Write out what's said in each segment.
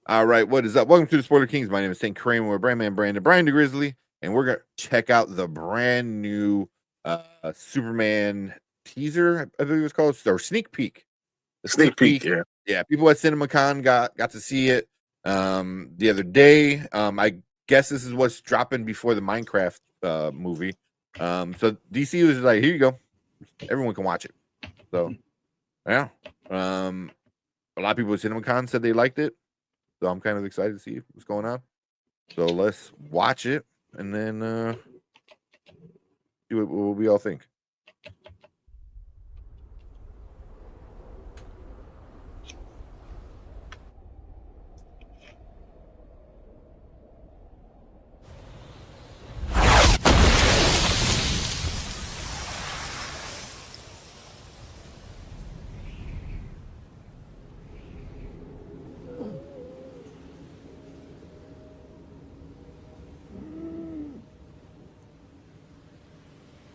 All right, what is up? Welcome to the Spoiler Kings. My name is Tank Kramer with Brandman Brandon, Brian the Grizzly, and we're gonna check out the brand new Superman teaser, I believe it's called, or sneak peek. The Sneak peek, yeah. Yeah, people at CinemaCon got to see it the other day. I guess this is what's dropping before the Minecraft movie. So DCU is like, here you go, everyone can watch it. So yeah, a lot of people at CinemaCon said they liked it. So I'm kind of excited to see what's going on. So let's watch it and then see what we all think.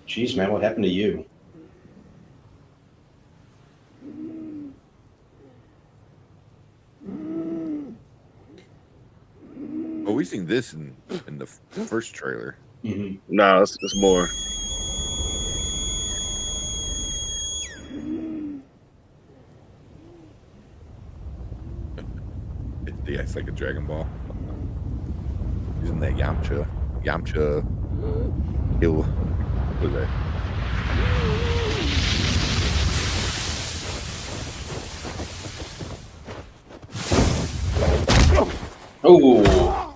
Jeez, man, what happened to you? Oh, we seen this in the first trailer. Mm-hmm. No, it's more. Yeah, it's like a Dragon Ball. Using that Yamcha hill. What is that? Oh!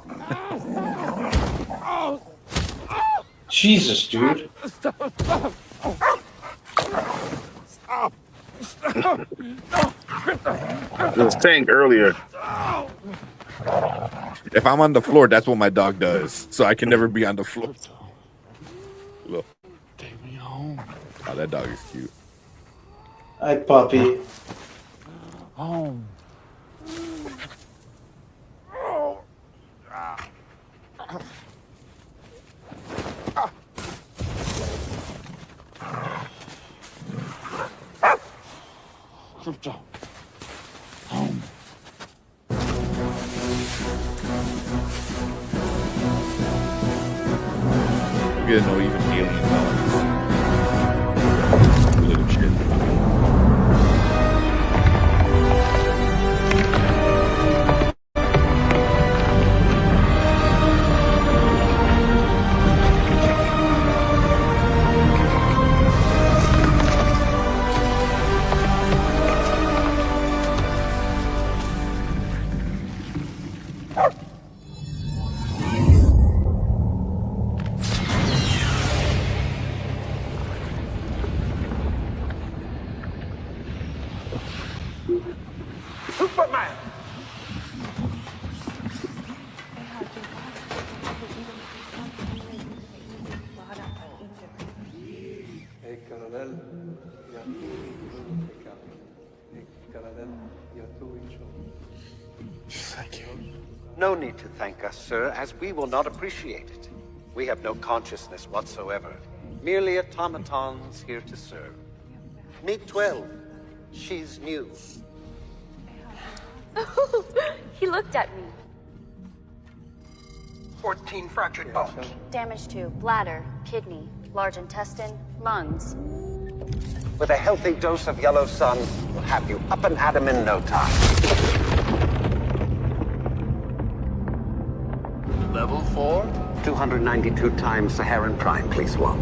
Jesus, dude. Stop. It was Tank earlier. If I'm on the floor, that's what my dog does. So I can never be on the floor. Look. Take me home. Oh, that dog is cute. Hi, puppy. Home. Home. We didn't know even alien dogs. Little shit. Thank you. No need to thank us, sir, as we will not appreciate it. We have no consciousness whatsoever. Merely automatons here to serve. Meet 12. She's new. He looked at me. 14 fractured bones. Damage to bladder, kidney, large intestine, lungs. With a healthy dose of yellow sun, we'll have you up and at 'em in no time. Level 4? 292 times Saharan Prime, please, one.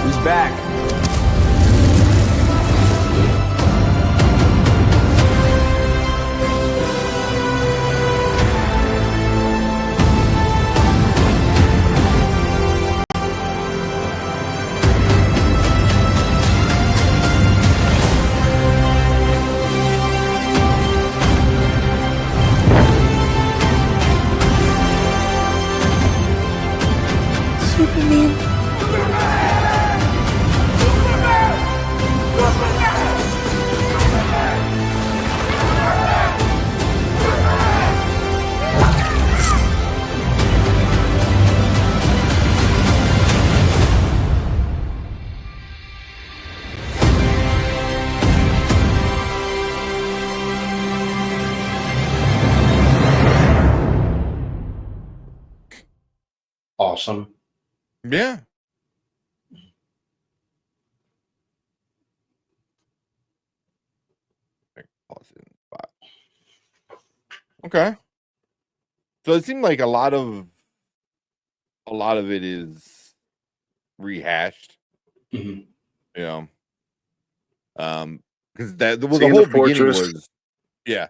He's back. Superman. awesome. Yeah. Pause it in spot. Okay. So it seemed like a lot of it is rehashed, Mhm. you know. Because the Seeing whole the beginning fortress. was, yeah,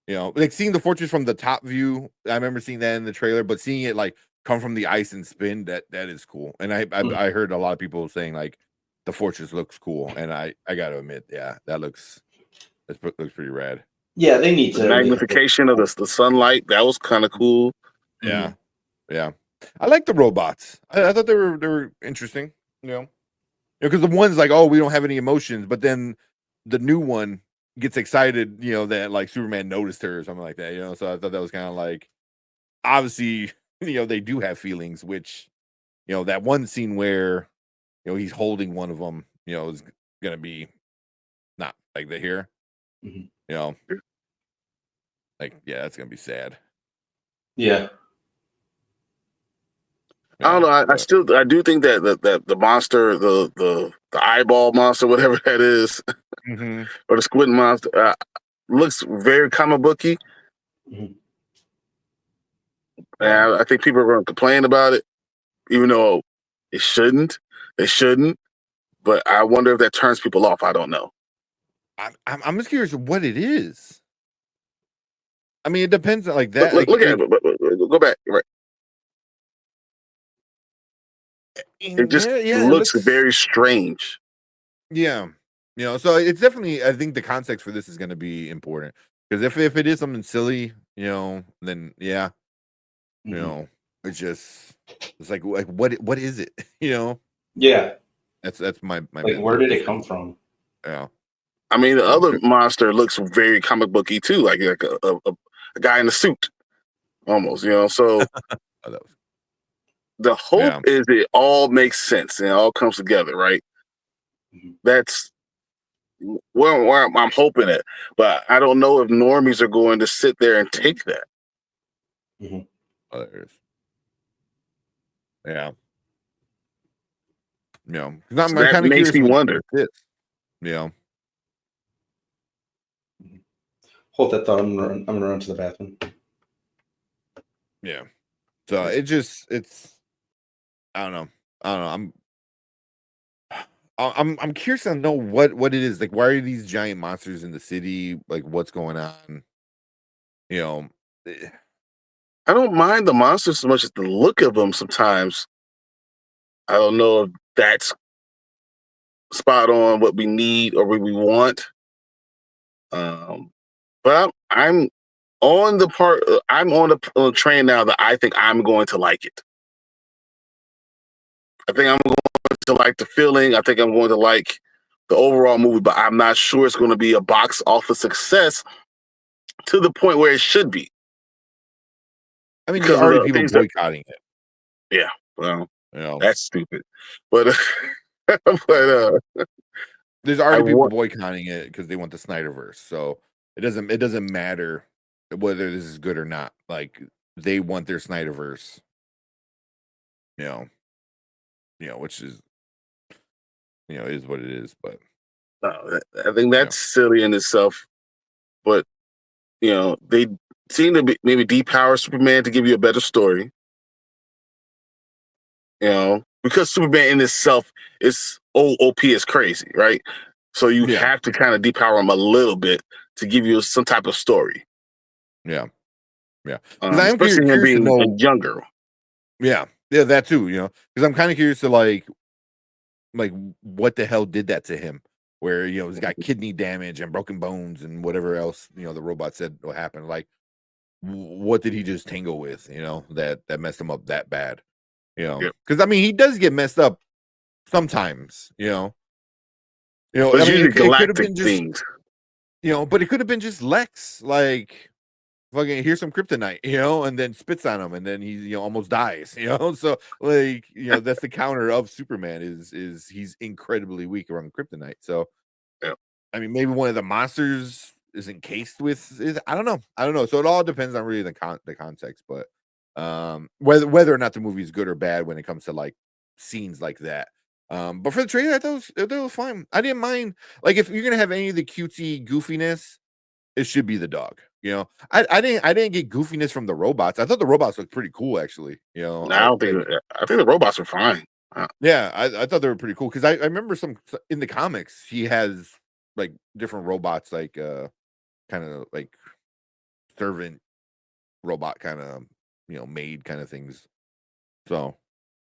you know, like seeing the fortress from the top view. I remember seeing that in the trailer, but seeing it like come from the ice and spin, that is cool. And I heard a lot of people saying like the fortress looks cool, and I gotta admit, yeah, that looks pretty rad. Yeah, they need The to make it. magnification of the sunlight, that was kind of cool. Yeah, yeah. I like the robots. I thought they were interesting. You know, because the one's like, oh, we don't have any emotions, but then the new one gets excited, you know, that like Superman noticed her or something like that. You know, so I thought that was kind of like, obviously, you know, they do have feelings, which, you know, that one scene where, you know, he's holding one of them, you know, is gonna be not like the here, Mhm. you know, like, yeah, that's gonna be sad. Yeah. I don't Yeah, know. I but still I do think that the monster, the eyeball monster, whatever that is, mhm. or the squid monster, looks very comic booky. Mhm. Yeah. And I think people are going to complain about it, even though it shouldn't. They shouldn't. But I wonder if that turns people off. I don't know. I'm just curious what it is. I mean, it depends on like Look, that. look, Like, look at it. Go back. Right. It just yeah, it looks looks. very strange. Yeah, you know, so it's definitely. I think the context for this is going to be important because if it is something silly, you know, then yeah, you Mhm. know, it's like what is it? You know, Yeah. that's my Like, where mental did it come defense. from? Yeah, I mean, the you know, other monster looks very comic booky too, like a guy in a suit, almost. You know, so oh, that was, the hope yeah. is it all makes sense and it all comes together, right? Mhm. That's where I'm hoping it, but I don't know if normies are going to sit there and take that. Mhm. Oh, there it is. Yeah, you know, 'cause So I'm that kind of makes curious me what wonder. this. You know, Hold that thought. I'm gonna run to the bathroom. yeah. So it's I don't know. I don't know. I'm curious to know what it is. Like, why are these giant monsters in the city? Like, what's going on? You know, I don't mind the monsters so much as the look of them sometimes. I don't know if that's spot on what we need or what we want. Um, but I'm on the part. I'm on the train now that I think I'm going to like it. I think I'm going to like the feeling. I think I'm going to like the overall movie, but I'm not sure it's going to be a box office success to the point where it should be I mean, there's because of already the people things that. boycotting it. Yeah, well, You know, that's stupid. But there's I already people want. boycotting it because they want the Snyderverse. So it doesn't matter whether this is good or not. Like, they want their Snyderverse. You know, which is is what it is. But I think yeah, that's silly in itself. But they seem to be maybe depower Superman to give you a better story. Because Superman in itself is OP is crazy, right? So you yeah, have to kind of depower him a little bit to give you some type of story. yeah, yeah. Because I am Especially him curious to being a know. younger. Yeah, yeah, that too. You know, because I'm kind of curious to like what the hell did that to him, where he's got kidney damage and broken bones and whatever else the robot said will happen. Like, what did he just tangle with, that messed him up that bad? Yep. Because I mean, he does get messed up sometimes. But I it's mean, usually it could have galactic been just, things. but it could have been just Lex, like, fucking, here's some kryptonite, and then spits on him, and then he almost dies, so, like, that's the counter of Superman is he's incredibly weak around kryptonite. So Yep. I mean, maybe one of the monsters is encased with I don't know, so it all depends on really the context. But Whether or not the movie is good or bad when it comes to like scenes like that. But for the trailer, I thought it was fine. I didn't mind. Like, if you're gonna have any of the cutesy goofiness, it should be the dog. I didn't get goofiness from the robots. I thought the robots looked pretty cool, actually. No, I don't think. I think the robots are fine. Yeah, I thought they were pretty cool because I remember some in the comics he has like different robots, like kind of like servant robot kind of maid kind of things. So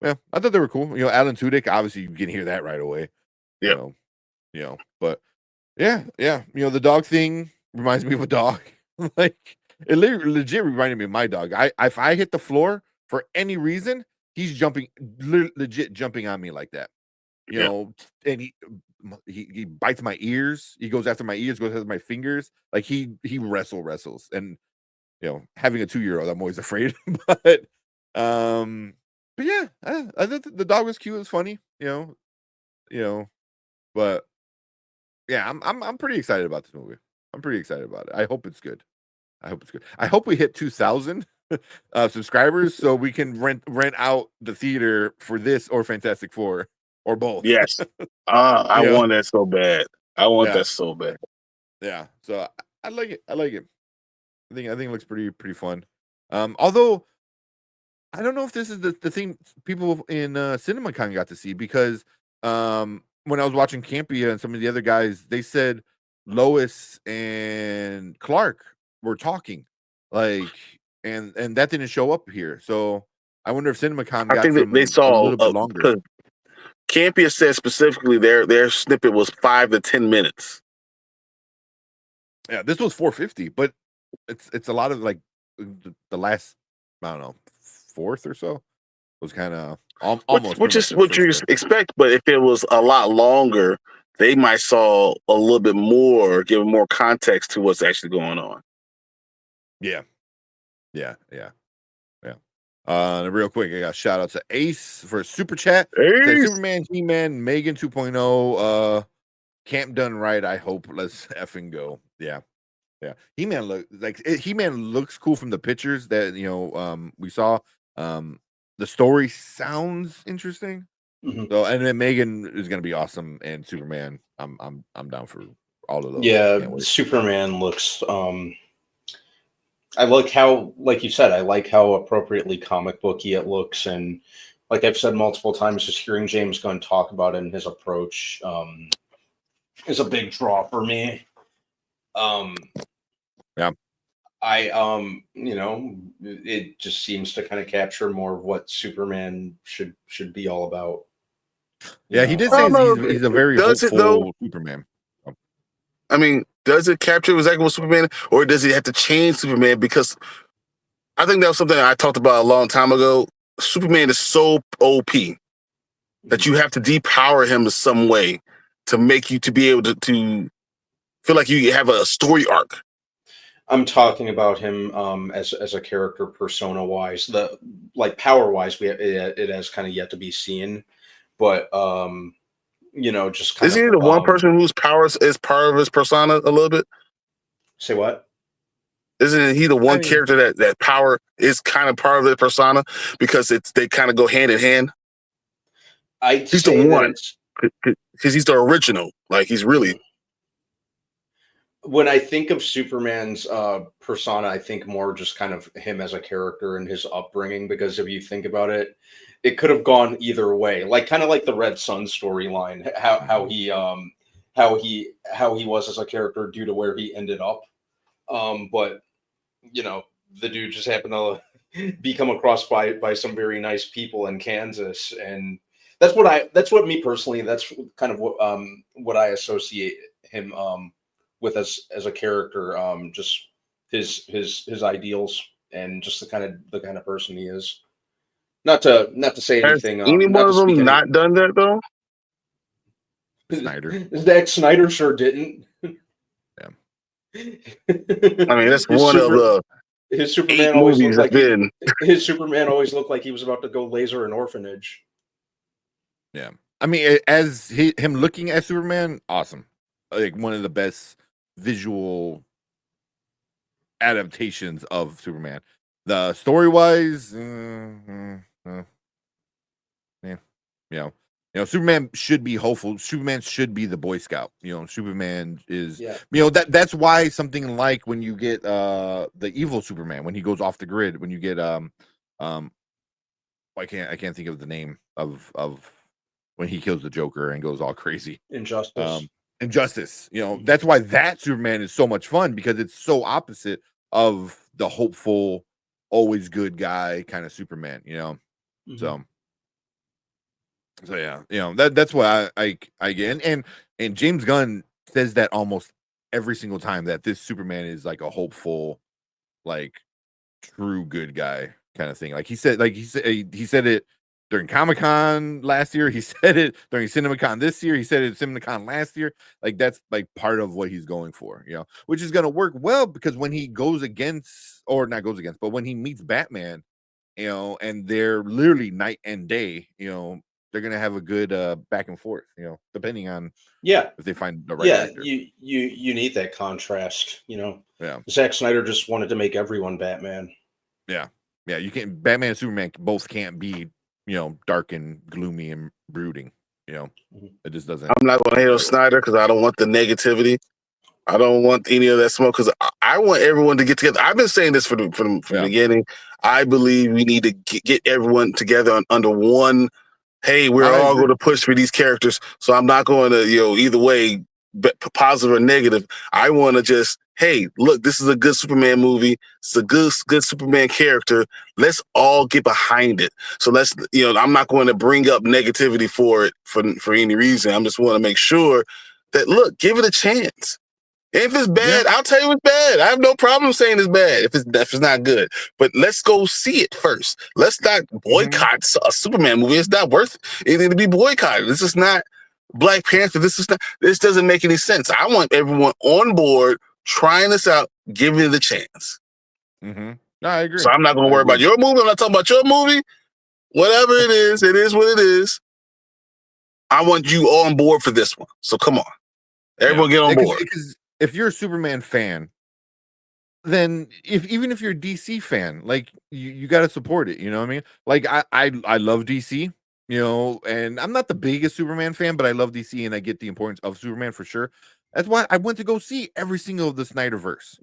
yeah, I thought they were cool. Alan Tudyk, obviously you can hear that right away. Yeah. But yeah. The dog thing reminds me of a dog. Like, it legit reminded me of my dog. If I hit the floor for any reason, he's jumping, legit jumping on me like that. And he bites my ears. He goes after my ears, goes after my fingers. Like, he wrestles. And having a 2-year-old, I'm always afraid. But yeah, I thought the dog was cute. It was funny. But yeah, I'm pretty excited about this movie. I'm pretty excited about it. I hope it's good. I hope we hit 2,000 subscribers so we can rent out the theater for this or Fantastic Four or both. Yes. I want that so bad. I want that so bad. Yeah. So I like it. I think it looks pretty fun. Although I don't know if this is the thing people in CinemaCon got to see, because when I was watching Campia and some of the other guys, they said Lois and Clark were talking, like, and that didn't show up here. So I wonder if CinemaCon got I think they saw a little bit longer. Campia said specifically their snippet was 5 to 10 minutes. Yeah, this was 450, but it's a lot of like the last, I don't know, fourth or so was kind of almost, which is what you expect. But if it was a lot longer, they might saw a little bit more, give more context to what's actually going on. Yeah. Real quick, I got shout out to Ace for a super chat. Superman, He-Man, Megan 2.0, camp done right. I hope. Let's effing go. Yeah. He-Man looks cool from the pictures that we saw. The story sounds interesting. Mm-hmm. So, and then Megan is gonna be awesome, and Superman, I'm down for all of those. Yeah, Superman looks. I like how, like you said, I like how appropriately comic booky it looks, and like I've said multiple times, just hearing James Gunn talk about it and his approach is a big draw for me. Yeah. It just seems to kind of capture more of what Superman should be all about. Yeah, he did say he's a very hopeful Superman. I mean, does it capture exactly what Superman, or does he have to change Superman? Because I think that was something I talked about a long time ago. Superman is so OP that you have to depower him in some way to make you to be able to feel like you have a story arc. I'm talking about him as a character, persona wise. The like power wise, it has kind of yet to be seen, but just kind Isn't he the one person whose powers is part of his persona a little bit? Say what? Isn't he the one character that power is kind of part of their persona because they kind of go hand in hand? He's the one because he's the original. Like, he's really. When I think of Superman's persona, I think more just kind of him as a character and his upbringing. Because if you think about it, it could have gone either way. Like, kind of like the Red Sun storyline, how he was as a character due to where he ended up. But the dude just happened to be come across by some very nice people in Kansas, and that's what me personally. That's kind of what I associate him with as a character, just his ideals and just the kind of person he is. Not to say anything. Has any one of them not done that though? Snyder. Zack Snyder sure didn't. Yeah. I mean, that's one of the his Superman always movies looked like his Superman always looked like he was about to go laser an orphanage. Yeah, I mean, as him looking at Superman, awesome. Like, one of the best visual adaptations of Superman. The story wise, yeah, Superman should be hopeful. Superman should be the Boy Scout. Superman is, Yeah. that's why something like when you get the evil Superman, when he goes off the grid, when you get I can't think of the name of when he kills the Joker and goes all crazy. Injustice. Injustice. That's why that Superman is so much fun, because it's so opposite of the hopeful, always good guy kind of Superman. Mhm. So yeah, that's what I get, and James Gunn says that almost every single time, that this Superman is like a hopeful, like true good guy kind of thing. He said it during Comic-Con last year. He said it during CinemaCon this year. He said it at CinemaCon last year. That's like part of what he's going for, which is going to work well, because when he goes against, or not goes against, but when he meets Batman, and they're literally night and day, they're gonna have a good back and forth, depending on Yeah. if they find the right Yeah. actor. You need that contrast. Yeah. Zack Snyder just wanted to make everyone Batman. Yeah. You can't. Batman and Superman both can't be, dark and gloomy and brooding. It just doesn't. I'm not going to hate on Snyder because I don't want the negativity. I don't want any of that smoke, because I want everyone to get together. I've been saying this from the beginning. I believe we need to get everyone together under one. Hey, we're all going to push for these characters. So I'm not going to, either way, positive or negative. I want to just, hey, look, this is a good Superman movie. It's a good Superman character. Let's all get behind it. So let's, I'm not going to bring up negativity for it for any reason. I just want to make sure that, look, give it a chance. If it's bad, I'll tell you it's bad. I have no problem saying it's bad if it's not good. But let's go see it first. Let's not boycott a Superman movie. It's not worth anything to be boycotted. This is not Black Panther. This doesn't make any sense. I want everyone on board trying this out, giving it a chance. No, I agree. So I'm not going to worry about your movie. I'm not talking about your movie. Whatever it is what it is. I want you all on board for this one. So come on. Everyone get on board. Because if you're a Superman fan, then even if you're a DC fan, like you got to support it. You know what I mean? Like I love DC, and I'm not the biggest Superman fan, but I love DC and I get the importance of Superman for sure. That's why I went to go see every single of the Snyderverse,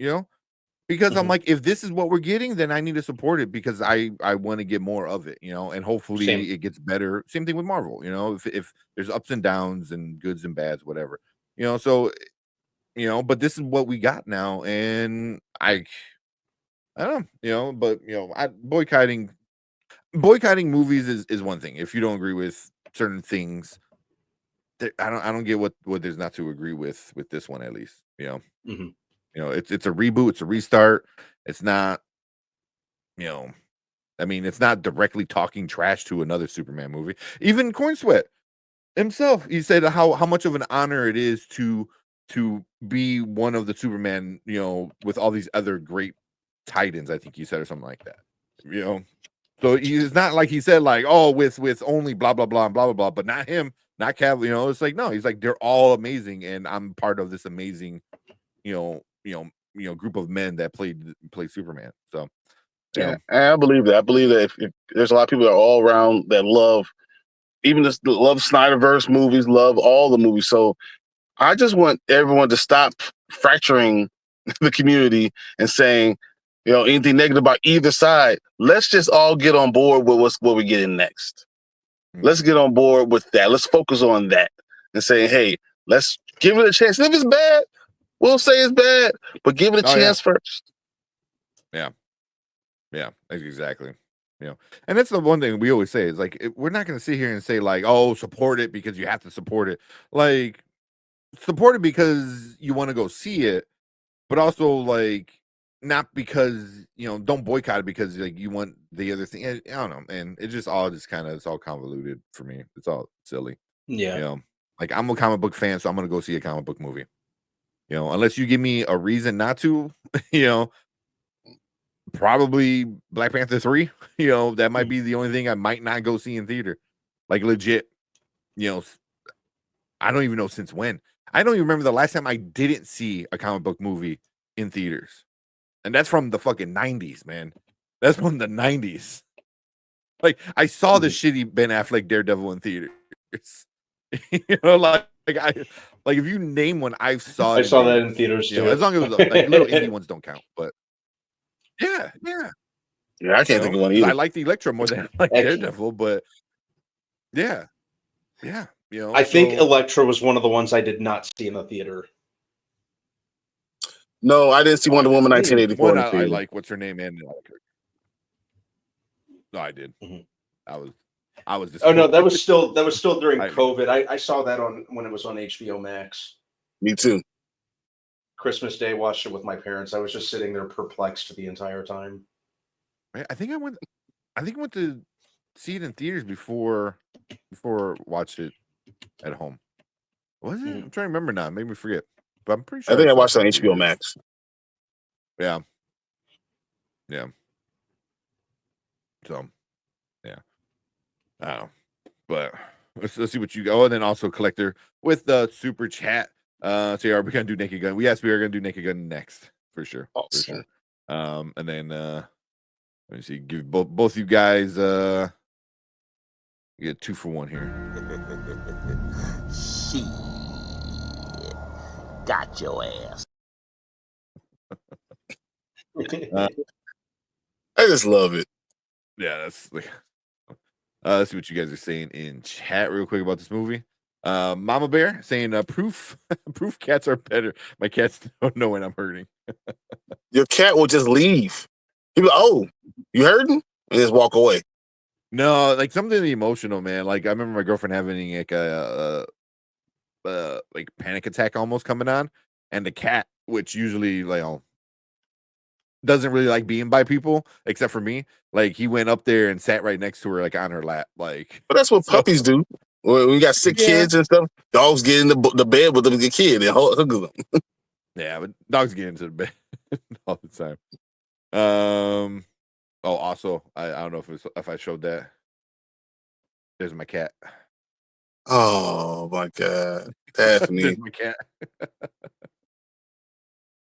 because I'm like, if this is what we're getting, then I need to support it, because I want to get more of it, and hopefully it gets better. Same thing with Marvel, if there's ups and downs and goods and bads, whatever, so. But this is what we got now, and I don't know, but boycotting movies is one thing. If you don't agree with certain things, I don't get what there's not to agree with this one, at least. It's a reboot, it's a restart. It's not, it's not directly talking trash to another Superman movie. Even Corn Sweat himself, he said how much of an honor it is to be one of the Superman, with all these other great titans, I think he said, or something like that. So he's not like he said, like, oh, with only blah blah blah and blah blah blah, but not him, not Cavill. It's like, no, he's like, they're all amazing, and I'm part of this amazing, group of men that played Superman. So yeah, I believe that. I believe that if there's a lot of people that are all around that love, even just love Snyderverse movies, love all the movies. So I just want everyone to stop fracturing the community and saying, anything negative about either side. Let's just all get on board with what we're getting next. Let's get on board with that. Let's focus on that and say, hey, let's give it a chance. And if it's bad, we'll say it's bad, but give it a chance first. Yeah, exactly. And that's the one thing we always say is, like, we're not going to sit here and say, like, oh, support it because you have to support it. Like, support it because you want to go see it, but also, like, not because, don't boycott it because, like, you want the other thing. I don't know, man. It's all convoluted for me. It's all silly. Yeah. Like, I'm a comic book fan, so I'm going to go see a comic book movie. Unless you give me a reason not to, probably Black Panther 3, that might be the only thing I might not go see in theater. Like, legit, I don't even know since when. I don't even remember the last time I didn't see a comic book movie in theaters. And that's from the fucking 90s, man. That's from the 90s. Like I saw the shitty Ben Affleck Daredevil in theaters. You know, like if you name one, I saw it. I saw that in theaters You know, too. as long as it was like little indie ones don't count, but yeah. Yeah, I can't think of one either. I like the Electro more than I like Daredevil, but yeah. You know, I think Electra was one of the ones I did not see in the theater. No, I didn't see Wonder Woman 1984 one in the I theater. like. What's her name? And I like her. No, I did. I was. Oh no, that was still during I- COVID. I saw that when it was on HBO Max. Me too. Christmas Day, watched it with my parents. I was just sitting there perplexed the entire time. I think I went to see it in theaters before watched it at home. Was it? I'm trying to remember now. It made me forget. But I'm pretty sure I think I saw watched it on in HBO theaters. Max. Yeah. So, yeah. I don't know. But let's see what you go. Oh, and then also Collector with the super chat. So yeah, are we gonna do Naked Gun? Yes, we are gonna do Naked Gun next for sure. Awesome. For sure. And then let me see, give both you guys you get 2 for 1 here. Shit. Got your ass. I just love it. Yeah, that's like let's see what you guys are saying in chat real quick about this movie. Mama Bear saying proof cats are better. My cats don't know when I'm hurting. Your cat will just leave. He'll be like, oh, you hurting? And just walk away. No, like something emotional, man. Like I remember my girlfriend having like a like panic attack almost coming on, and the cat, which usually like doesn't really like being by people except for me, like he went up there and sat right next to her, like on her lap, like. But that's what puppies do. When we got sick kids and stuff, dogs get in the bed with them as a kid and hug them. Yeah, but dogs get into the bed all the time. Oh, also, I don't know if I showed that. There's my cat. Oh my God, Daphne! There's my cat.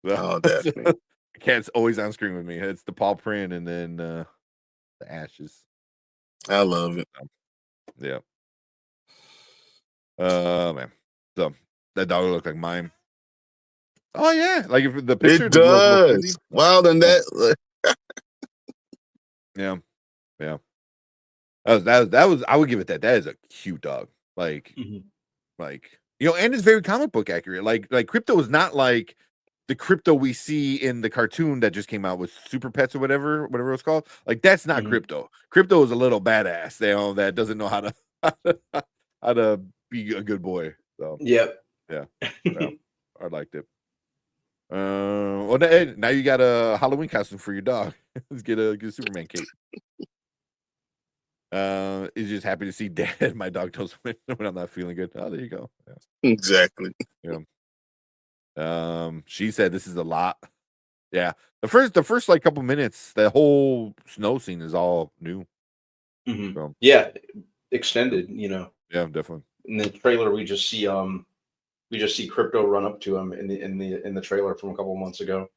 Oh, Daphne! The cat's always on screen with me. It's the paw print and then the ashes. I love it. Yeah. Man. So that dog looked like mine. Oh yeah, like if the picture It does. Wow, then that. Yeah. That was. I would give it that. That is a cute dog. Like, like you know, and it's very comic book accurate. Like Crypto is not like the Crypto we see in the cartoon that just came out with Super Pets or whatever it was called. Like that's not Crypto. Crypto is a little badass. That doesn't know how to be a good boy. So yeah, I liked it. Well, now you got a Halloween costume for your dog. Let's get a Superman cape. Is just happy to see Dad. My dog knows when I'm not feeling good. Oh, there you go. Yeah. Exactly. Yeah. She said this is a lot. Yeah. The first like couple minutes, the whole snow scene is all new. So, yeah, extended. You know. Yeah, definitely. In the trailer, we just see Crypto run up to him in the trailer from a couple months ago,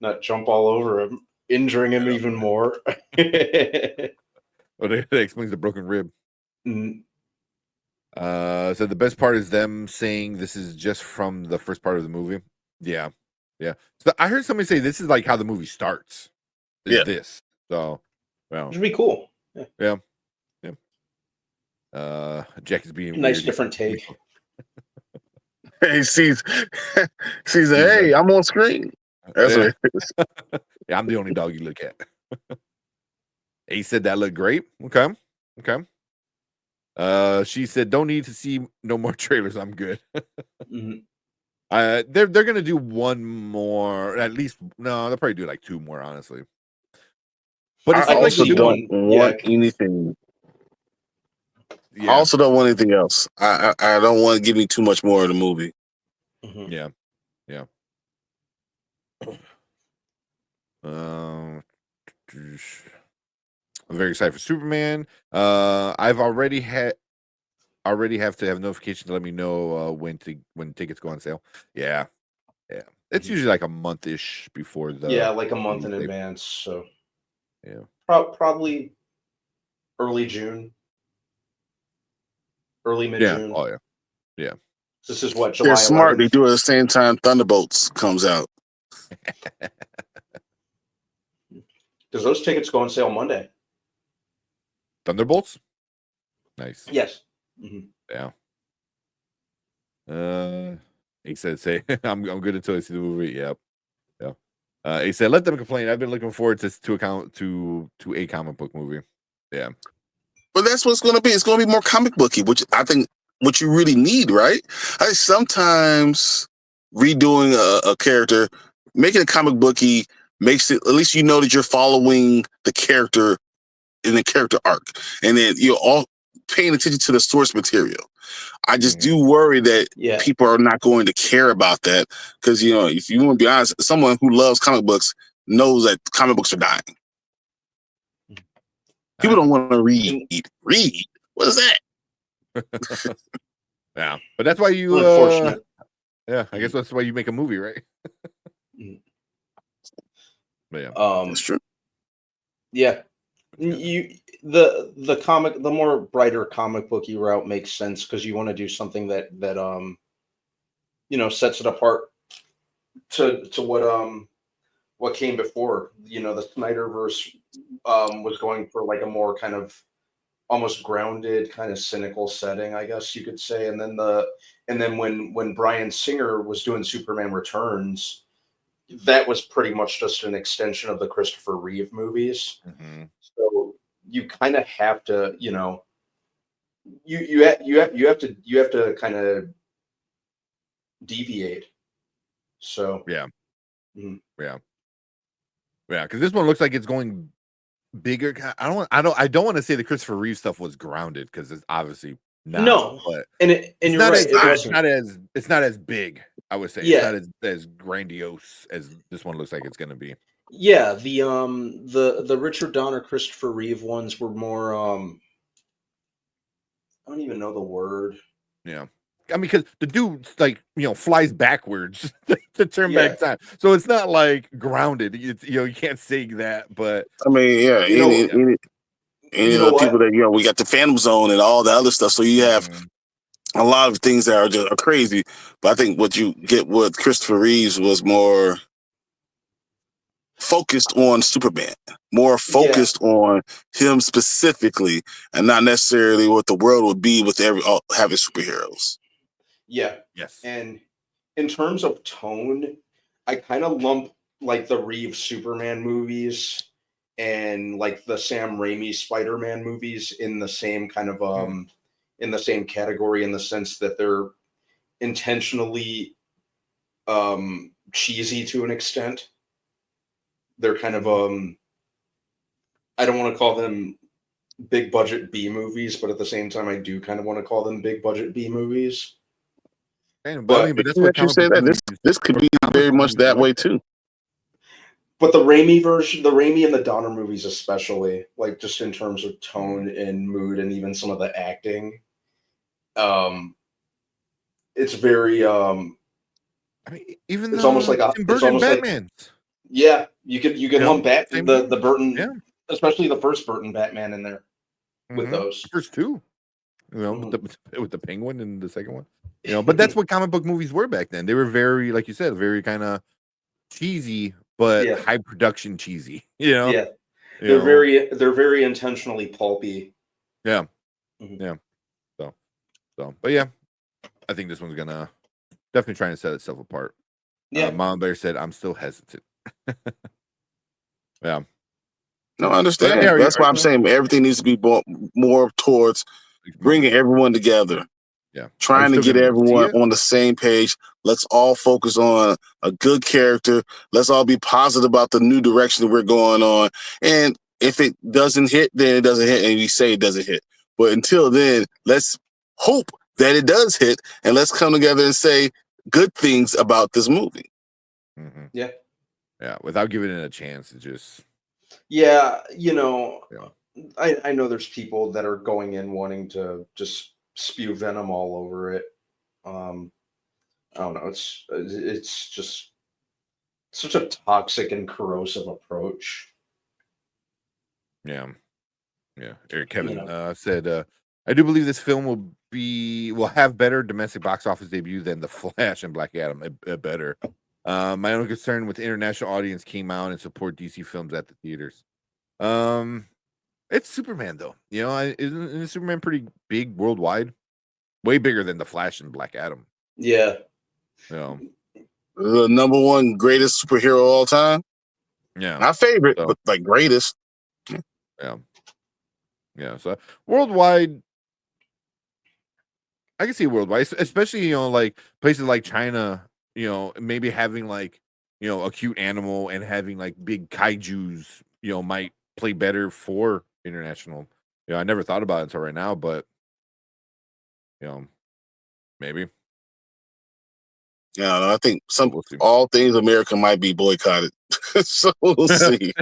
not jump all over him, injuring him even more. Oh, that explains the broken rib. So the best part is them saying this is just from the first part of the movie. Yeah. So I heard somebody say this is like how the movie starts. This. So, well, it'd be cool. Yeah. Jack is being nice weird. Different take. He sees hey, I'm on screen. That's what it is. Yeah, I'm the only dog you look at. He said that looked great. Okay. She said, "Don't need to see no more trailers. I'm good." They're gonna do one more, at least. No, they'll probably do like 2 more, honestly. But it's I not like also they don't want anything. Yeah. I also don't want anything else. I don't want to give me too much more of the movie. Yeah. I'm very excited for Superman. I've already have to have notification to let me know when tickets go on sale. Yeah. It's usually like a month-ish before the like a month in advance. So Yeah. Probably early June, early mid Yeah. June. Oh yeah. Yeah. This is what, They're July smart. They 11th. do it at the same time Thunderbolts comes out. Because those tickets go on sale Monday. Thunderbolts. Nice. Yes. Mhm. Yeah. He said, "Say I'm good until I see the movie." Yep. Yeah. He said, "Let them complain. I've been looking forward to a comic book movie." Yeah. But that's what it's going to be. It's going to be more comic booky, which I think what you really need, right? I think sometimes redoing a character, making a comic booky makes it, at least you know that you're following the character in the character arc. And then you're all paying attention to the source material. I just do worry that Yeah. people are not going to care about that because, you know, if you want to be honest, someone who loves comic books knows that comic books are dying. People don't want to read. Read? What is that? Yeah, but that's why you. Unfortunate. Yeah, I guess that's why you make a movie, right? But yeah, That's true. Yeah. The more brighter comic booky route makes sense because you want to do something that sets it apart to what came before. The Snyderverse was going for like a more kind of almost grounded, kind of cynical setting, I guess you could say. And then when Bryan Singer was doing Superman Returns, that was pretty much just an extension of the Christopher Reeve movies. So you kind of have to, you have to kind of deviate. So yeah, Mhm. yeah, because this one looks like it's going bigger. I don't want to say the Christopher Reeve stuff was grounded because it's obviously not. No, but and it's you're not right. it's not as big. I would say Yeah. it's not as grandiose as this one looks like it's going to be. Yeah, the Richard Donner, Christopher Reeve ones were more I don't even know the word. Yeah. I mean, because the dude flies backwards to turn Yeah. back time, so it's not like grounded. It's, you can't say that, but I mean, yeah, any of the people that we got the Phantom Zone and all the other stuff. So you have a lot of things that are crazy. But I think what you get with Christopher Reeves was more focused on Superman, more focused on him specifically, and not necessarily what the world would be with having superheroes. Yeah. Yes. And in terms of tone, I kind of lump like the Reeve Superman movies and like the Sam Raimi Spider-Man movies in the same kind of in the same category, in the sense that they're intentionally cheesy to an extent. They're kind of I don't want to call them big budget B movies, but at the same time I do kind of want to call them big budget B movies. But that's what you say that this could be very much that way too. But the Raimi version, the Raimi and the Donner movies especially, like just in terms of tone and mood and even some of the acting, it's very I mean, even it's almost like it's almost Batman. Yeah, you could lump the Burton, yeah, especially the first Burton Batman in there with those the first two, with the Penguin and the second one, But that's what comic book movies were back then. They were very, like you said, very kind of cheesy, but high production cheesy. Yeah, they're very intentionally pulpy. Yeah, yeah. So, but yeah, I think this one's gonna definitely trying to set itself apart. Yeah, Mom Bear said, "I'm still hesitant." Yeah. No, I understand. That's why I'm saying everything needs to be more towards bringing everyone together. Yeah. Trying to get everyone on the same page. Let's all focus on a good character. Let's all be positive about the new direction that we're going on. And if it doesn't hit, then it doesn't hit. And we say it doesn't hit. But until then, let's hope that it does hit. And let's come together and say good things about this movie. Yeah. Yeah. Without giving it a chance to just. Yeah. I know there's people that are going in wanting to just spew venom all over it. I don't know. It's just such a toxic and corrosive approach. Yeah. Eric Kevin You know. said, I do believe this film will have better domestic box office debut than The Flash and Black Adam. Better. My only concern with the international audience came out and support DC films at the theaters. It's Superman though. You know, isn't Superman pretty big worldwide? Way bigger than The Flash and Black Adam. Yeah. You know, The number one greatest superhero of all time. yeah. Not favorite, So- but like greatest. Yeah. So worldwide, I can see worldwide, especially like places like China. Maybe having like a cute animal and having like big kaiju's. Might play better for international. I never thought about it until right now, but maybe. Yeah, I think We'll see. all things America might be boycotted. So we'll see.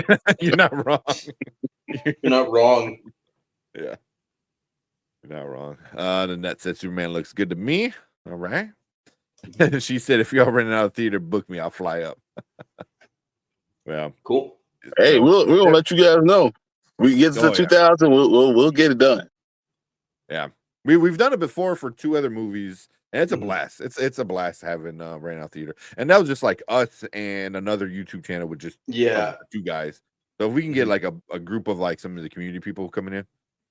You're not wrong. You're not wrong. Yeah. You're not wrong. The net said Superman looks good to me. All right. She said, if y'all running out of theater, book me. I'll fly up. Yeah. Cool. Hey, we're gonna let you guys know. We get to 2000, we'll get it done. Yeah. We've done it before for 2 other movies, and it's a Mhm. blast. It's a blast having Ran Out Theater. And that was just like us and another YouTube channel with just Yeah. 2 guys. So if we can get like a group of like some of the community people coming in,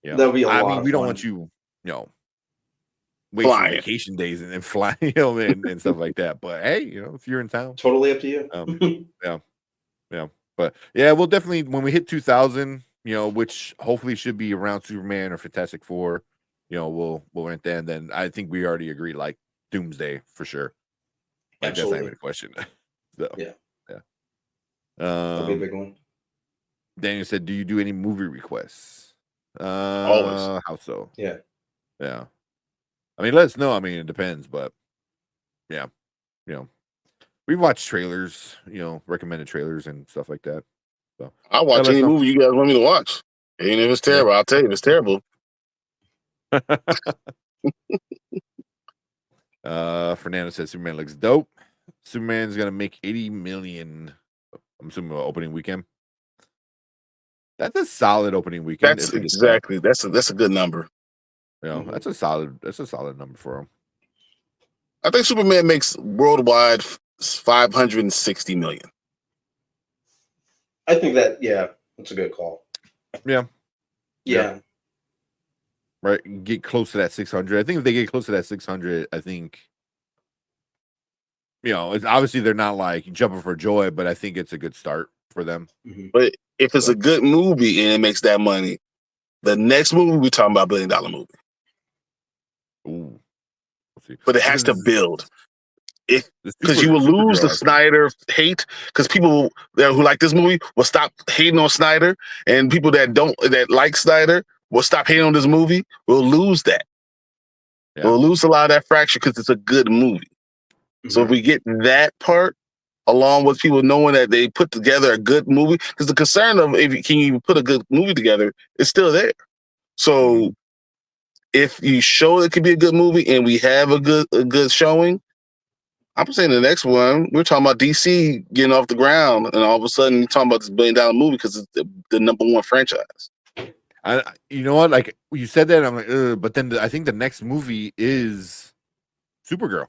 That'll be a lot of we don't fun. want you, waste your Flying. vacation days and fly, and stuff like that. But hey, if you're in town, Totally up to you. yeah. But yeah, we'll definitely when we hit 2000, which hopefully should be around Superman or Fantastic Four, we'll rent that. And then I think we already agreed like Doomsday for sure. Like, that's not Absolutely. even a question. So Yeah. That'll be a big one. Daniel said, "Do you do any movie requests?" Always. How so? Yeah. Yeah. I mean, let us know. I mean, it depends, but yeah, we watch trailers, recommended trailers and stuff like that. So I'll watch let us any know. movie you guys want me to watch. Even if it's terrible, I'll tell you if it's terrible. Fernando says Superman looks dope. Superman's gonna make 80 million. I'm assuming opening weekend. That's a solid opening weekend. That's if it gets exactly that's a good number. that. That's a solid number for him. I think Superman makes worldwide 560 million. I think that's a good call. Yeah. Yeah. Right. Get close to that 600. I think if they get close to that 600, I think it's obviously they're not like jumping for joy, but I think it's a good start for them. But if it's a good movie and it makes that money, the next movie we're talking about $1 billion movie. Ooh. We'll see. But it has to build. Because you will lose the Supergirl, Snyder hate. Because people who like this movie will stop hating on Snyder, and people that like Snyder will stop hating on this movie. We'll lose that. Yeah. We'll lose a lot of that fracture because it's a good movie. So if we get that part, along with people knowing that they put together a good movie, because the concern of can you put a good movie together is still there. So if you show it could be a good movie and we have a good showing, I'm saying the next one, we're talking about DC getting off the ground, and all of a sudden you're talking about this $1 billion movie because it's the number one franchise. You know what? Like you said that, I'm like, but then I think the next movie is Supergirl.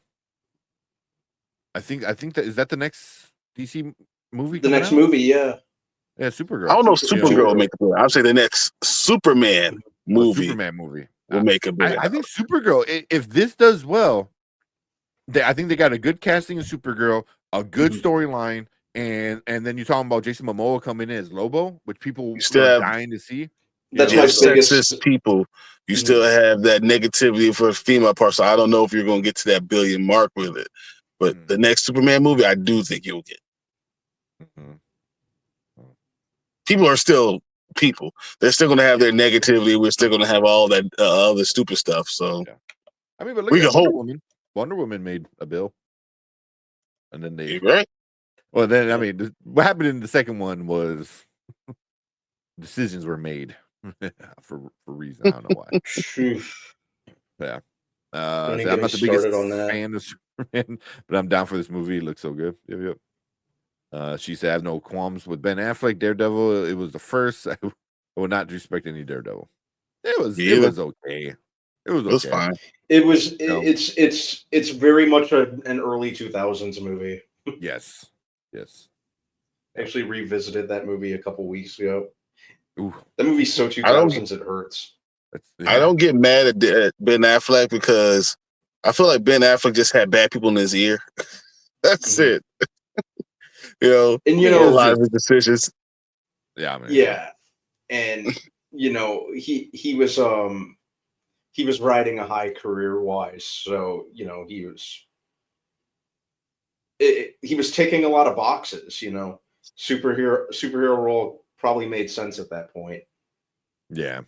I think that is that the next DC movie. The next out? movie, yeah. Yeah, Supergirl. I don't know if Supergirl will make a billion. I'd say the next Superman movie will make $1 billion. I think Supergirl, if this does well, I think they got a good casting in Supergirl, a good storyline, and then you're talking about Jason Momoa coming in as Lobo, which people are dying to see. That's you my have biggest sexist people. You still have that negativity for the female part. So I don't know if you're going to get to that billion mark with it. But the next Superman movie, I do think you'll get. People are still people. They're still going to have their negativity. We're still going to have all that other stupid stuff. So I mean, but look we at can Wonder hope. Woman. Wonder Woman made a bill, and then they right. Well, then I mean, what happened in the second one was decisions were made for reason I don't know why. Yeah. Don't I'm even not get the me biggest started on that. fan of Superman, but I'm down for this movie. It looks so good. Yep. She said, I have no qualms with Ben Affleck, Daredevil. It was the first. will not disrespect any Daredevil. It was Yeah. okay. It was It was okay. fine. It was. No. It's very much an early 2000s movie. Yes. Actually revisited that movie a couple weeks ago. Ooh, That movie's so 2000s it hurts. I don't get mad at Ben Affleck because I feel like Ben Affleck just had bad people in his ear. That's Mhm. it. You know, And you a know, lot of his decisions. Yeah, I mean, yeah, and you know he was riding a high career wise, so you know he was ticking a lot of boxes. You know, superhero role probably made sense at that point. yeah.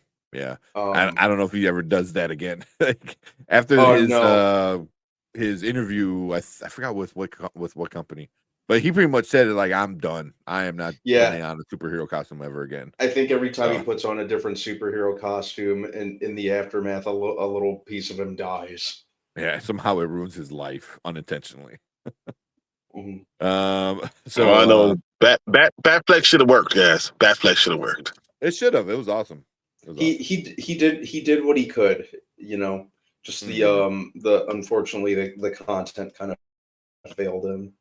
Um, I don't know if he ever does that again. Like, after oh no, his interview, I forgot with what company, but he pretty much said it like, I'm done. I am not putting yeah. on a superhero costume ever again. I think every time he So, puts on a different superhero costume, and in the aftermath, a little piece of him dies. yeah, somehow it ruins his life unintentionally. Mhm. So I know Batfleck should have worked, guys. Batfleck should have worked. it should have. It was awesome. He did what he could. You know, just Mhm. the unfortunately the content kind of failed him.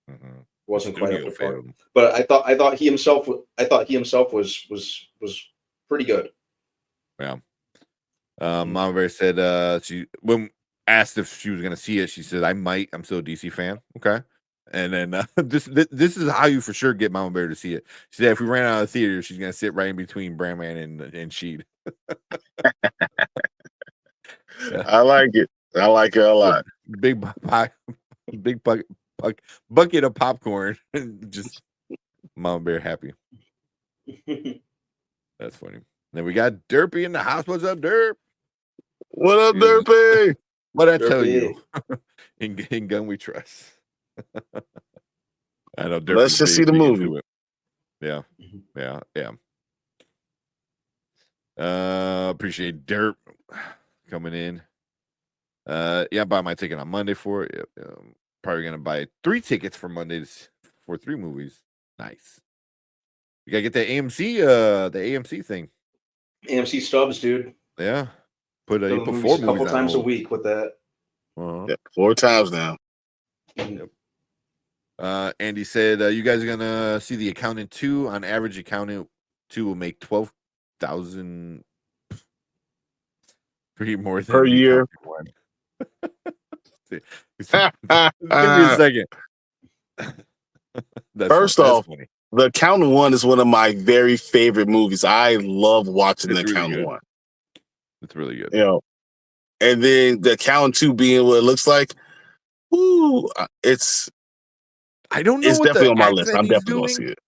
Mhm. The Wasn't quite up studio to par. failed him. But I thought he himself was pretty good. Yeah. Mhm. Mama Bear said she when asked if she was gonna see it, she said, I might. I'm still a DC fan. Okay. And then this is how you for sure get Mama Bear to see it. She said if we ran out of the theater, she's gonna sit right in between Brandman and Sheed. Yeah. I like it. I like it a Yep. lot. Big big bucket of popcorn. Just Mama Bear happy. That's funny. Then we got Derpy in the house. What's up, Derp? What up, He's- Derpy? What'd I tell you? Derpy. In Gun We Trust. I know Let's Derpy's just see the big movie. into it. Yeah. Mhm. Appreciate Derp coming in. Yeah, I bought my ticket on Monday for it. Probably gonna buy 3 tickets for Mondays for 3 movies. Nice. You gotta get the AMC thing. AMC stubs, dude. Yeah. You Go to the put movies 4 a couple movies on times a hold. week with that. Uh-huh. Yeah, 4 times now. Mhm. Andy said, you guys are gonna see The Accountant 2. On average, Accountant 2 will make 12,000 pretty more Per than The year. Accountant 1. Give me a second. First That's off, funny. The Accountant 1 is one of my very favorite movies. I love watching The It's really Accountant good. 1. It's really good. You know, and then The Accountant 2 being what it looks like, ooh, it's I don't know what definitely the on my list. accent I'm he's definitely going to see doing, it.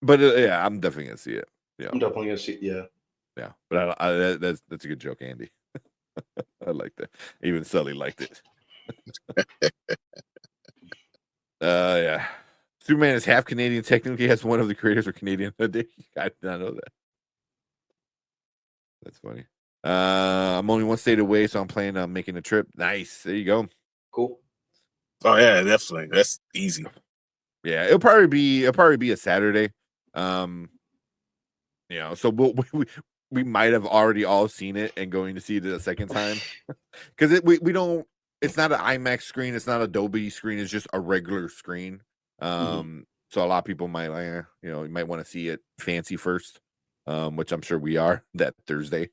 but yeah, I'm definitely gonna see it. Yeah, I'm definitely gonna see. Yeah. yeah. But that's a good joke, Andy. I like that. Even Sully liked it. Yeah. Superman is half Canadian. Technically, has one of the creators are Canadian. I did not know that. That's funny. I'm only one state away, so I'm planning on making a trip. Nice. There you go. Cool. Oh, yeah, definitely. That's easy. Yeah, it'll probably be a Saturday. So we might have already all seen it and going to see it a second time because we don't. It's not an IMAX screen. It's not a Dolby screen. It's just a regular screen. So a lot of people might you might want to see it fancy first, which I'm sure we are that Thursday.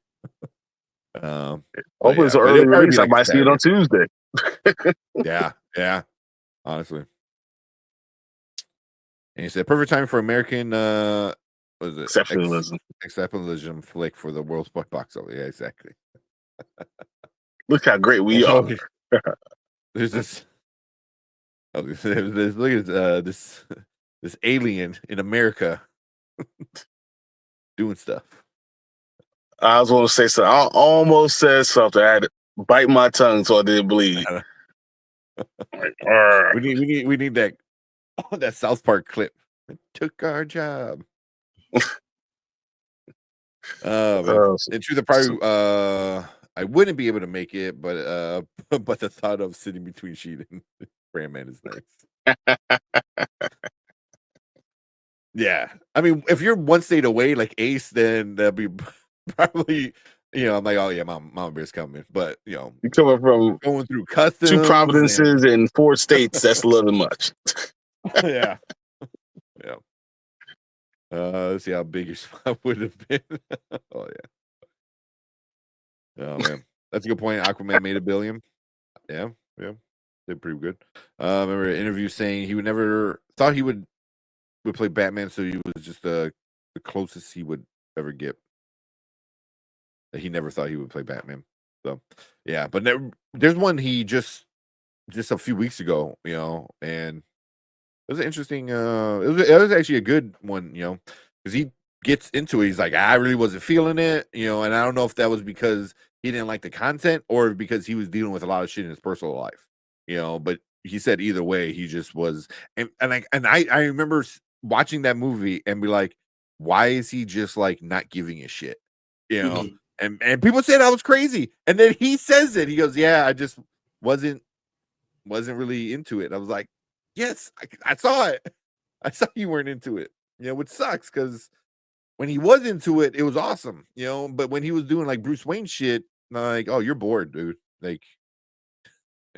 Hopefully, it's an but early it'll probably release. be I like a might see it on Saturday. Tuesday. Yeah, honestly. And he said, perfect time for American, what is it? Exceptionalism. Exceptionalism flick for the world's box office. Yeah, exactly. Look how great we And are. so there's this. Look at this alien in America doing stuff. I was going to say something. I almost said something. I had to bite my tongue so I didn't bleed. Like, We need that that South Park clip. It took our job. Man. In truth, I wouldn't be able to make it, but but the thought of sitting between Sheet and Brandman is nice. Yeah. I mean, if you're one state away, like Ace, then that'd be probably, I'm like, oh yeah, Mama Bear's coming. But You coming from going through 2 customs provinces and 4 states, that's a little much. yeah. Yeah. Let's see how big your spot would have been. Oh yeah. Oh man. That's a good point. Aquaman made $1 billion. Yeah, yeah. Did pretty good. I remember an interview saying he would never thought he would play Batman, so he was just the closest he would ever get. He never thought he would play Batman. So yeah, but there's one he just a few weeks ago, and it was an interesting. It was actually a good one, because he gets into it. He's like, I really wasn't feeling it, and I don't know if that was because he didn't like the content or because he was dealing with a lot of shit in his personal life, But he said either way, he just was, and I remember watching that movie and be like, why is he just like not giving a shit, Mhm. And people said I was crazy, and then he says it. He goes, yeah, I just wasn't really into it. I was like, yes, I saw it. I saw you weren't into it, which sucks because when he was into it, it was awesome, But when he was doing like Bruce Wayne shit, I'm like, oh, you're bored, dude. Like,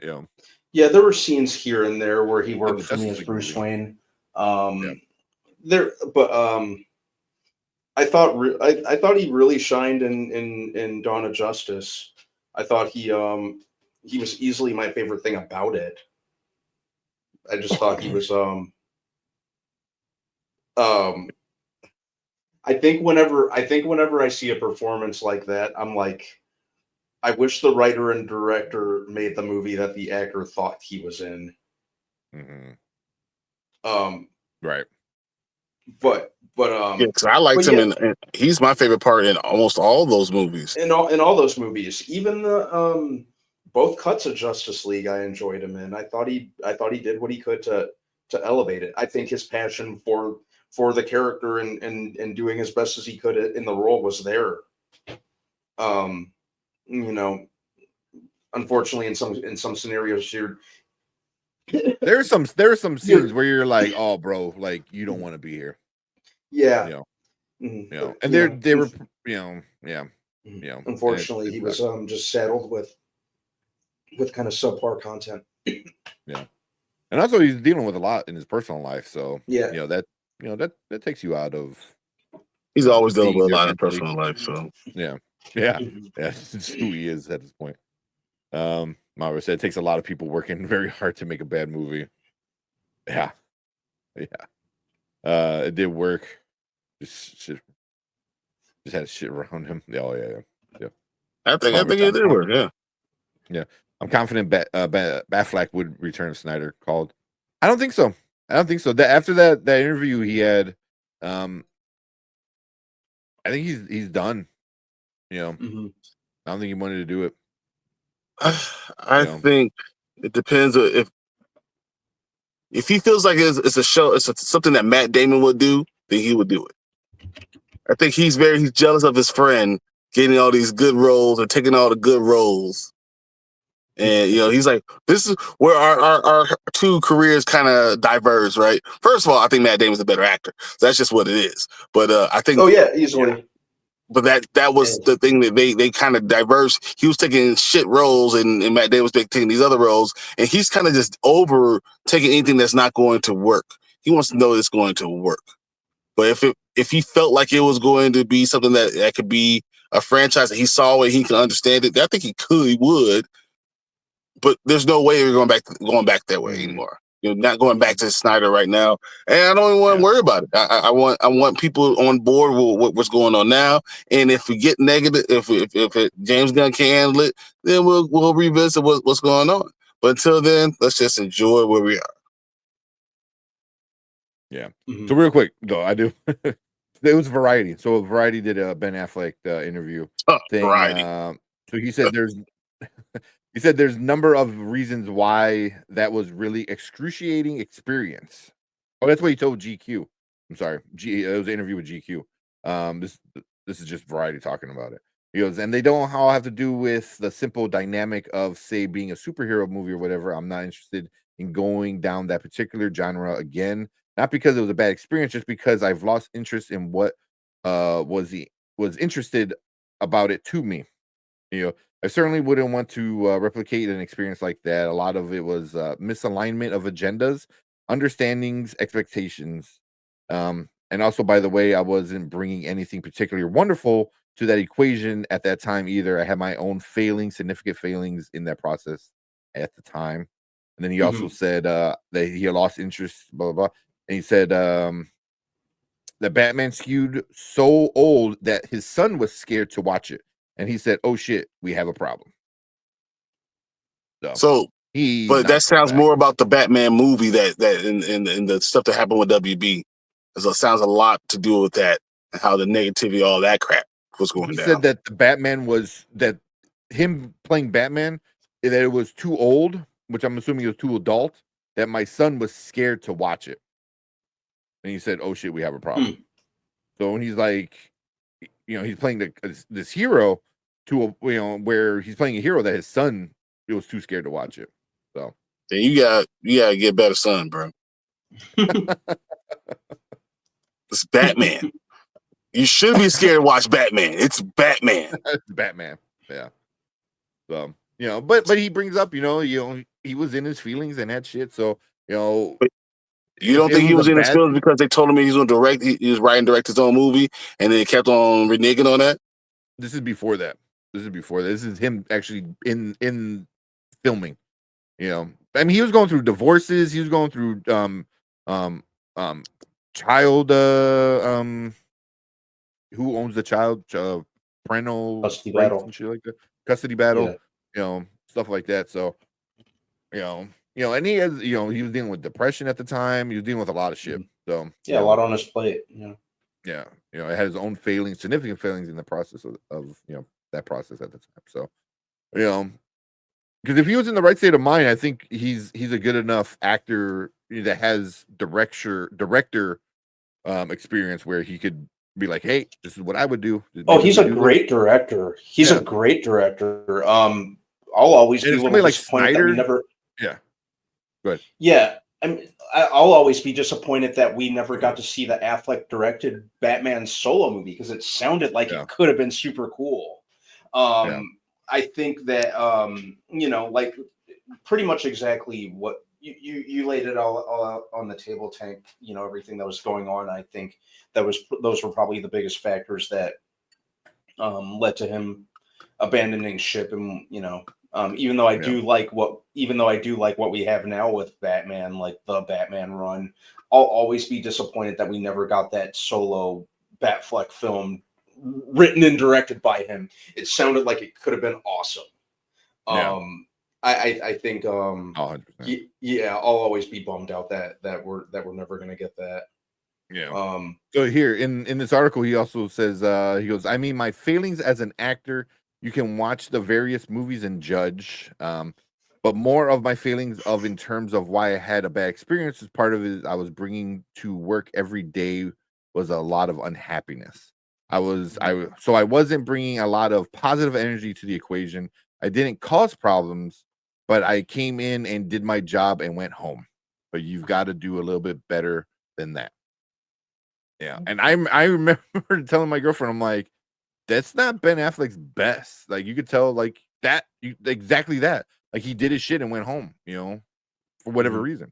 Yeah, there were scenes here and there where he in worked the for me Justice as League Bruce movie. Wayne. Yeah. I thought he really shined in Dawn of Justice. I thought he was easily my favorite thing about it. I just thought he was um I think whenever I see a performance like that, I'm like, I wish the writer and director made the movie that the actor thought he was in. hmm Um, Right. Yeah, because I liked him, yeah, and he's my favorite part in almost all those movies. in all those movies, even the both cuts of Justice League, I enjoyed him in. I thought he did what he could to elevate it. I think his passion for the character and doing as best as he could in the role was there. Um, you know, unfortunately, in some scenarios, There's some you're scenes where you're like, oh, bro, like you don't want to be here, yeah, you know, but, and you know, they were, yeah, and unfortunately, it he was sucks. just saddled with kind of subpar content. Yeah. And also he's dealing with a lot in his personal life, so Yeah. that takes you out of He's always dealing being with a there lot in mentally. personal life, so Yeah. Yeah. Mhm. Yeah. It's who he is at this point. Mara said it takes a lot of people working very hard to make a bad movie. Yeah. Yeah. It did work. Just had shit around him. Oh yeah. I think Mara it said, did work. Yeah, yeah. I'm confident Batfleck would return if Snyder called. I don't think so. That after that interview he had, I think he's done. Mhm. I don't think he wanted to do it. I think it depends if he feels like it's a show, it's something that Matt Damon would do, then he would do it. I think he's jealous of his friend getting all these good roles and taking all the good roles. And he's like, this is where our two careers kind of diverge, right? First of all, I think Matt Damon's a better actor. So that's just what it is. But I think, Oh yeah, easily. but that was the thing that they kind of diverged. He was taking shit roles, and Matt Damon was taking these other roles, and he's kind of just over taking anything that's not going to work. He wants to know it's going to work. But if he felt like it was going to be something that could be a franchise that he saw it, he can understand it, I think he would. But there's no way we're going back that way anymore. Not going back to Snyder right now, and I don't even want to worry about it. I want people on board with what's going on now. And if we get negative, if James Gunn can't handle it, then we'll revisit what's going on. But until then, let's just enjoy where we are. Yeah. Mhm. So real quick though, I do. It was Variety. So Variety did a Ben Affleck interview thing. Variety. So he said there's number of reasons why that was really excruciating experience. Oh, that's what he told GQ. I'm sorry, it was an interview with GQ. This is just Variety talking about it. He goes, and they don't all have to do with the simple dynamic of, say, being a superhero movie or whatever. I'm not interested in going down that particular genre again. not because it was a bad experience, just because I've lost interest in what was interested about it to me. You know, I certainly wouldn't want to replicate an experience like that. A lot of it was misalignment of agendas, understandings, expectations. And also, by the way, I wasn't bringing anything particularly wonderful to that equation at that time either. I had my own failings, significant failings in that process at the time. And then he also said that he had lost interest, blah, blah, blah. And he said that Batman skewed so old that his son was scared to watch it. And he said, "Oh shit, we have a problem." So, he but that knocked it sounds back. more about the Batman movie that in the stuff that happened with WB. So it sounds a lot to do with that and how the negativity, all that crap was going He down. said that the Batman was that him playing Batman, that it was too old, which I'm assuming it was too adult, that my son was scared to watch it. And he said, "Oh shit, we have a problem." So when he's like, you know, he's playing this hero to a, you know, where he's playing a hero that his son, he was too scared to watch it. So then you gotta get a better son, bro. It's Batman. You should be scared to watch Batman. It's Batman. Batman, yeah. So you know, but he brings up, you know, he was in his feelings and that shit. So you know, You if don't it think he was a in his bad feelings thing, because they told him he was going to direct? He was writing, direct his own movie, and then he kept on reneging on that. this is before that. This is him actually in filming. You know, I mean, he was going through divorces. He was going through um child who owns the child, parental Custody rights battle. and shit like that, custody battle, Yeah. you know, stuff like that. So and he has, he was dealing with depression at the time. He was dealing with a lot of shit. So Yeah, a lot on his plate. yeah, it had his own failings, significant failings in the process of that process at the time. So because if he was in the right state of mind, I think he's a good enough actor that has director experience where he could be like, "Hey, this is what I would do." Oh, Maybe he's we a do great director. He's a great director. I'll always And be a if little somebody like disappointed that we Snyder, never. yeah, go ahead. Yeah, I'll always be disappointed that we never got to see the Affleck directed Batman solo movie because it sounded like Yeah. it could have been super cool. I think that like pretty much exactly what you laid it all out on the table, Tank. Everything that was going on. I think those were probably the biggest factors that led to him abandoning ship, and even though I do like what we have now with Batman, like the Batman run, I'll always be disappointed that we never got that solo Batfleck film written and directed by him. It sounded like it could have been awesome. I think 100%. I'll always be bummed out that we're never gonna get that. Yeah. So here in this article, he also says, he goes, "I mean, my feelings as an actor, you can watch the various movies and judge. But more of my feelings in terms of why I had a bad experience is part of it. I was bringing to work every day was a lot of unhappiness. I wasn't bringing a lot of positive energy to the equation. I didn't cause problems, but I came in and did my job and went home. But you've got to do a little bit better than that." Yeah, and I remember telling my girlfriend, I'm like, "That's not Ben Affleck's best." Like you could tell, like that, exactly that. Like he did his shit and went home, for whatever reason.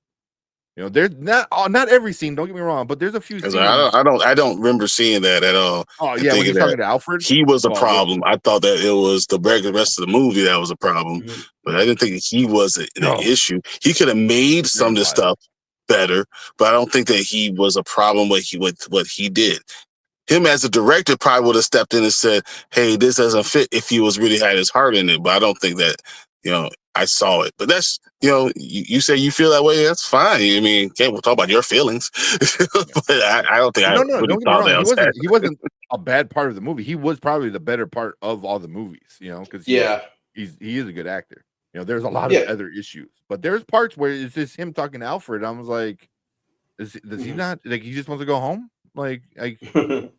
There's not every scene. Don't get me wrong, but there's a few scenes. I don't remember seeing that at all. Oh yeah, when he's talking to Alfred, he was a problem. I thought that it was the rest of the movie that was a problem, but I didn't think he was an issue. He could have made some of the stuff better, but I don't think that he was a problem with what he did. Him as a director probably would have stepped in and said, "Hey, this doesn't fit," if he was really had his heart in it. But I don't think that I saw it. But that's you say you feel that way. That's fine. I mean, we'll talk about your feelings, but I don't think no, really don't get me thought wrong. that He wasn't a bad part of the movie. He was probably the better part of all the movies. Because he is a good actor. There's a lot of other issues, but there's parts where it's just him talking to Alfred. I was like, does he not like he just wants to go home? Like and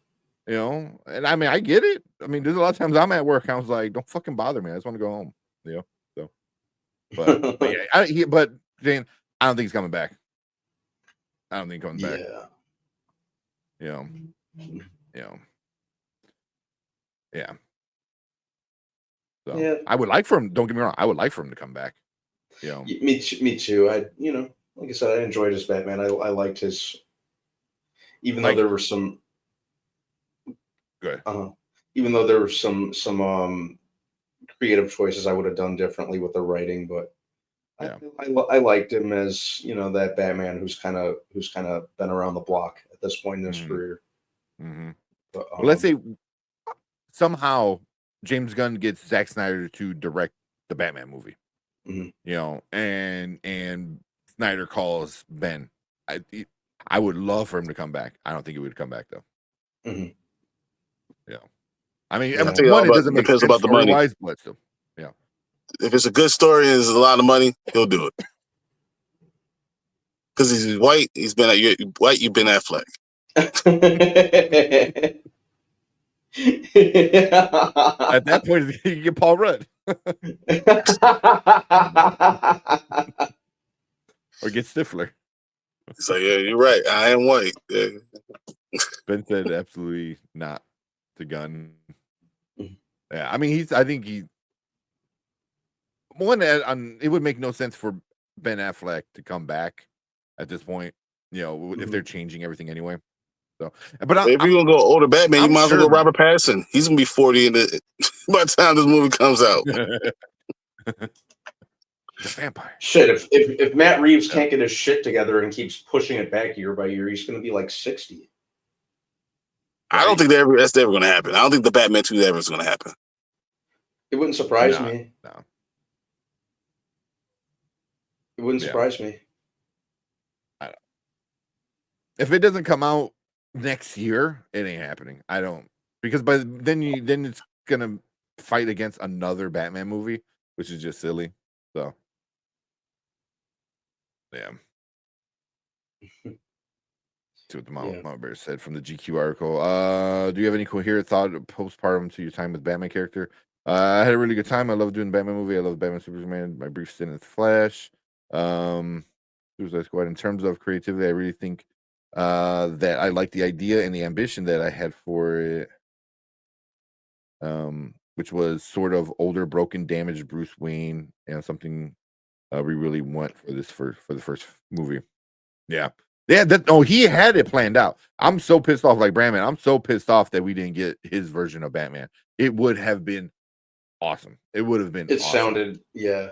I mean, I get it. I mean, there's a lot of times I'm at work. I was like, don't fucking bother me. I just want to go home. So, but yeah, but then I don't think he's coming back. I don't think he comes back. Yeah. Yeah. So Yeah. I would like for him. Don't get me wrong. I would like for him to come back. Me too. Like I said, I enjoyed his Batman. I liked his, even though there were some. Good. Even though there were some creative choices I would have done differently with the writing, but Yeah. I liked him as that Batman who's kind of been around the block at this point in his career. Mm-hmm. But, well, let's say somehow James Gunn gets Zack Snyder to direct the Batman movie. And Snyder calls Ben. I would love for him to come back. I don't think he would come back though. Yeah. I mean, it doesn't make sense about the money. Wise, but still, yeah. If it's a good story and there's a lot of money, he'll do it. Because he's white. He's been white. You've been Affleck. At that point, you get Paul Rudd. Or get Stifler. So yeah, you're right. I am white. Yeah. Ben said absolutely not to Gunn. Yeah, I mean, I think it would make no sense for Ben Affleck to come back at this point. If they're changing everything anyway. So, but if you're gonna go older Batman, you might as well go Robert Pattinson. He's gonna be 40 by the time this movie comes out. The vampire. Shit, if Matt Reeves can't get his shit together and keeps pushing it back year by year, he's gonna be like 60. I don't think that's ever gonna happen. I don't think the Batman 2 ever is gonna happen. It wouldn't surprise me. No. It wouldn't surprise me. If it doesn't come out next year, it ain't happening. I don't, because then it's gonna fight against another Batman movie, which is just silly. So, yeah. See what the Mama Bear said from the GQ article. Do you have any coherent thought postpartum to your time with Batman character? I had a really good time. I love doing the Batman movie. I love Batman Superman. My brief stint in the Flash. Suicide Squad. In terms of creativity, I really think that I like the idea and the ambition that I had for it, which was sort of older, broken, damaged Bruce Wayne, and something we really want for the first movie. Yeah. He had it planned out. I'm so pissed off, like Brandman. I'm so pissed off that we didn't get his version of Batman. It would have been awesome. It would have been. Sounded, yeah,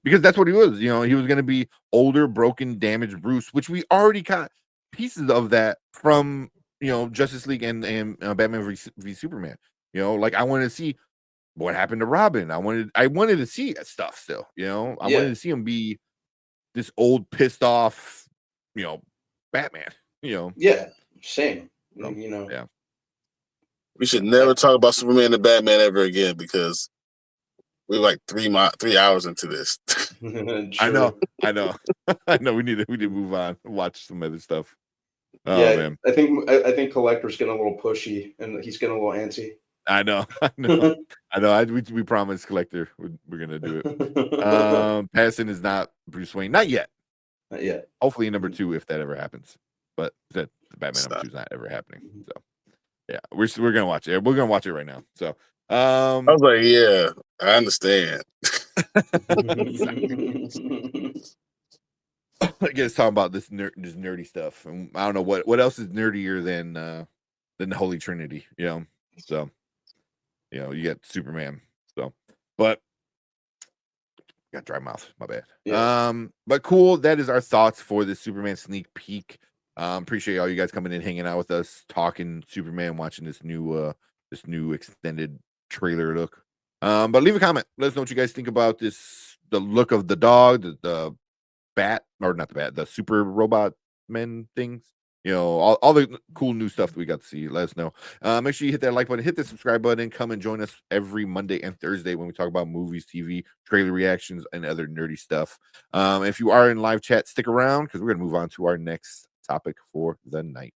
because that's what he was. He was going to be older, broken, damaged Bruce, which we already got pieces of that from Justice League and Batman v Superman. Like I wanted to see what happened to Robin. I wanted to see stuff still. I wanted to see him be this old, pissed off, Batman. Yeah, same. Yeah. We should never talk about Superman and Batman ever again because we're like 3 hours into this. I know. I know. We need to move on. Watch some other stuff. Oh, yeah, man. I think Collector's getting a little pushy and he's getting a little antsy. I know. We promised Collector we're gonna do it. Pattinson is not Bruce Wayne, not yet. Not yet. Hopefully, number 2, if that ever happens. But the Batman number 2 is not ever happening. So, yeah, we're gonna watch it. We're gonna watch it right now. So, I was like, yeah, I understand. I guess talking about this nerdy stuff, and I don't know what else is nerdier than the Holy Trinity. So. You get Superman. So, but got dry mouth. My bad. Yeah. But cool. That is our thoughts for this Superman sneak peek. Appreciate all you guys coming in, hanging out with us, talking Superman, watching this new extended trailer look. But leave a comment. Let us know what you guys think about this. The look of the dog, the bat, or not the bat, the super robot men things. All the cool new stuff that we got to see. Let us know. Make sure you hit that like button, hit the subscribe button, come and join us every Monday and Thursday when we talk about movies, TV, trailer reactions, and other nerdy stuff. If you are in live chat, stick around because we're going to move on to our next topic for the night.